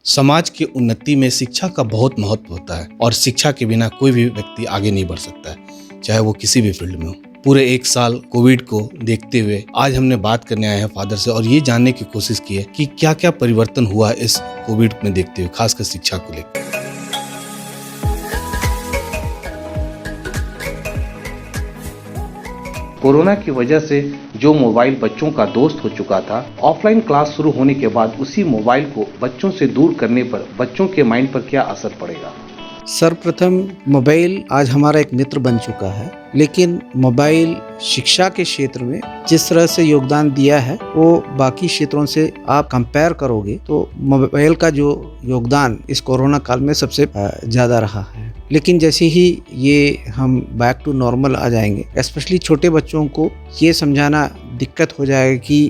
समाज की उन्नति में शिक्षा का बहुत महत्व होता है और शिक्षा के बिना कोई भी व्यक्ति आगे नहीं बढ़ सकता है, चाहे वो किसी भी फील्ड में हो। पूरे 1 साल कोविड को देखते हुए आज हमने बात करने आए हैं फादर से और ये जानने की कोशिश की है कि क्या क्या परिवर्तन हुआ इस कोविड में देखते हुए, खासकर शिक्षा को लेकर। कोरोना की वजह से जो मोबाइल बच्चों का दोस्त हो चुका था, ऑफलाइन क्लास शुरू होने के बाद उसी मोबाइल को बच्चों से दूर करने पर बच्चों के माइंड पर क्या असर पड़ेगा? सर्वप्रथम मोबाइल आज हमारा एक मित्र बन चुका है, लेकिन मोबाइल शिक्षा के क्षेत्र में जिस तरह से योगदान दिया है वो बाकी क्षेत्रों से आप कंपेयर करोगे तो मोबाइल का जो योगदान इस कोरोना काल में सबसे ज़्यादा रहा है। लेकिन जैसे ही ये हम बैक टू नॉर्मल आ जाएंगे, स्पेशली छोटे बच्चों को ये समझाना दिक्कत हो जाएगा कि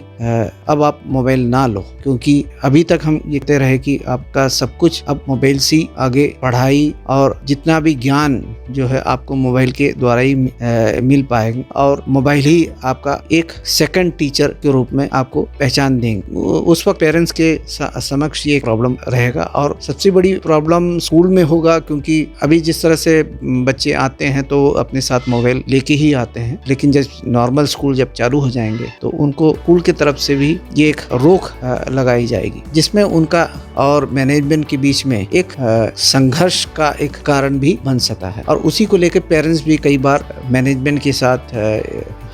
अब आप मोबाइल ना लो, क्योंकि अभी तक हम ये कहते रहे कि आपका सब कुछ अब मोबाइल से आगे पढ़ाई और जितना भी ज्ञान जो है आपको मोबाइल के द्वारा ही मिल पाएगा और मोबाइल ही आपका एक सेकंड टीचर के रूप में आपको पहचान देंगे। उस वक्त पेरेंट्स के समक्ष ये प्रॉब्लम रहेगा और सबसे बड़ी प्रॉब्लम स्कूल में होगा, क्योंकि अभी जिस तरह से बच्चे आते हैं तो अपने साथ मोबाइल लेके ही आते हैं, लेकिन जब नॉर्मल स्कूल जब चालू हो जाएंगे तो उनको स्कूल की तरफ से भी ये एक रोक लगाई जाएगी, जिसमें उनका और मैनेजमेंट के बीच में एक संघर्ष का एक कारण भी बन सकता है। और उसी को लेकर पेरेंट्स भी कई बार मैनेजमेंट के साथ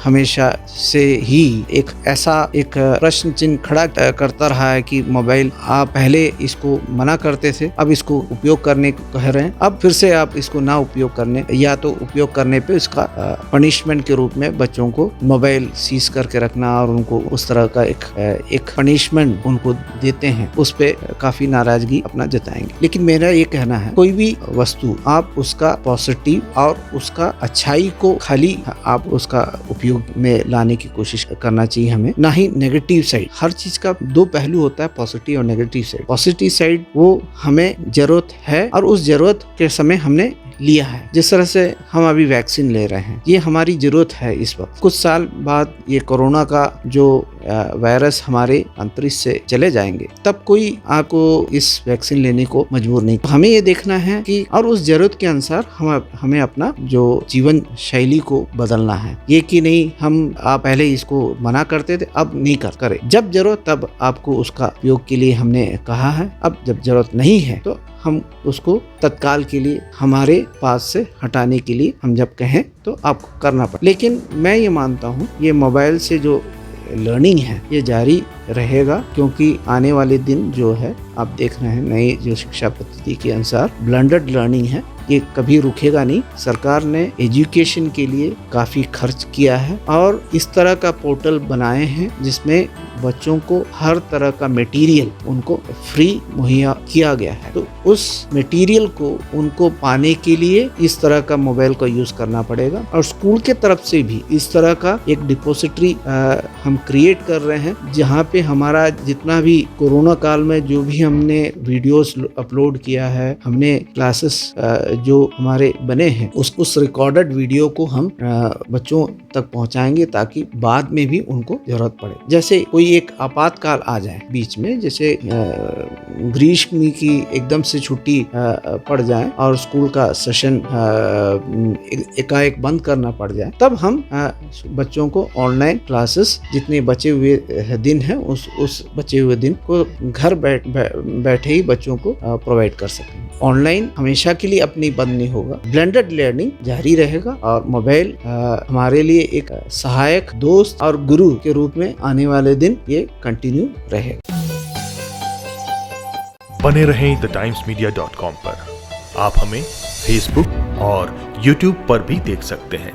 हमेशा से ही एक ऐसा एक प्रश्न चिन्ह खड़ा करता रहा है कि मोबाइल आप पहले इसको मना करते थे, अब इसको उपयोग करने को कह रहे हैं, अब फिर से आप इसको ना उपयोग करने या तो उपयोग करने पे इसका पनिशमेंट के रूप में बच्चों को मोबाइल सीज करके रखना और उनको उस तरह का एक पनिशमेंट उनको देते हैं, उस पे काफी नाराजगी अपना जताएंगे। लेकिन मेरा ये कहना है, कोई भी वस्तु आप उसका पॉजिटिव और उसका अच्छाई को खाली आप उसका उपयोग में लाने की कोशिश करना चाहिए हमें, ना ही नेगेटिव साइड। हर चीज का 2 पहलू होता है, पॉजिटिव और नेगेटिव साइड। पॉजिटिव साइड वो हमें जरूरत है और उस जरूरत के समय हमने लिया है। जिस तरह से हम अभी वैक्सीन ले रहे हैं, ये हमारी जरूरत है इस वक्त। कुछ साल बाद ये कोरोना का जो वायरस हमारे अंतरिक्ष से चले जाएंगे, तब कोई आपको इस वैक्सीन लेने को मजबूर नहीं। हमें ये देखना है कि और उस जरूरत के अनुसार हमें अपना जो जीवन शैली को बदलना है। ये कि नहीं हम आप पहले इसको मना करते थे, अब नहीं करें। जब जरूरत तब आपको उसका उपयोग के लिए हमने कहा है, अब जब जरूरत नहीं है तो हम उसको तत्काल के लिए हमारे पास से हटाने के लिए हम जब कहें तो आपको करना पड़े। लेकिन मैं ये मानता हूँ ये मोबाइल से जो लर्निंग है ये जारी रहेगा, क्योंकि आने वाले दिन जो है आप देख रहे हैं नई जो शिक्षा पद्धति के अनुसार ब्लेंडेड लर्निंग है, ये कभी रुकेगा नहीं। सरकार ने एजुकेशन के लिए काफ़ी खर्च किया है और इस तरह का पोर्टल बनाए हैं जिसमें बच्चों को हर तरह का मटेरियल उनको फ्री मुहैया किया गया है। तो उस मटेरियल को उनको पाने के लिए इस तरह का मोबाइल का यूज़ करना पड़ेगा और स्कूल के तरफ से भी इस तरह का एक डिपोजिटरी हम क्रिएट कर रहे हैं, जहाँ पे हमारा जितना भी कोरोना काल में जो भी हमने वीडियोस अपलोड किया है, हमने क्लासेस जो हमारे बने हैं उस रिकॉर्डेड वीडियो को हम बच्चों तक पहुंचाएंगे, ताकि बाद में भी उनको जरूरत पड़े। जैसे कोई एक आपातकाल आ जाए बीच में, जैसे ग्रीष्म की एकदम से छुट्टी पड़ जाए और स्कूल का सेशन एकाएक बंद करना पड़ जाए, तब हम बच्चों को ऑनलाइन क्लासेस जितने बचे हुए दिन हैं उस बचे हुए दिन को घर बैठे ही बच्चों को प्रोवाइड कर सकें। ऑनलाइन हमेशा के लिए अपनी बंद नहीं होगा, ब्लेंडेड लर्निंग जारी रहेगा और मोबाइल हमारे लिए एक सहायक दोस्त और गुरु के रूप में आने वाले दिन ये कंटिन्यू रहेगा। बने रहें TheTimesMedia.com पर। आप हमें फेसबुक और YouTube पर भी देख सकते हैं।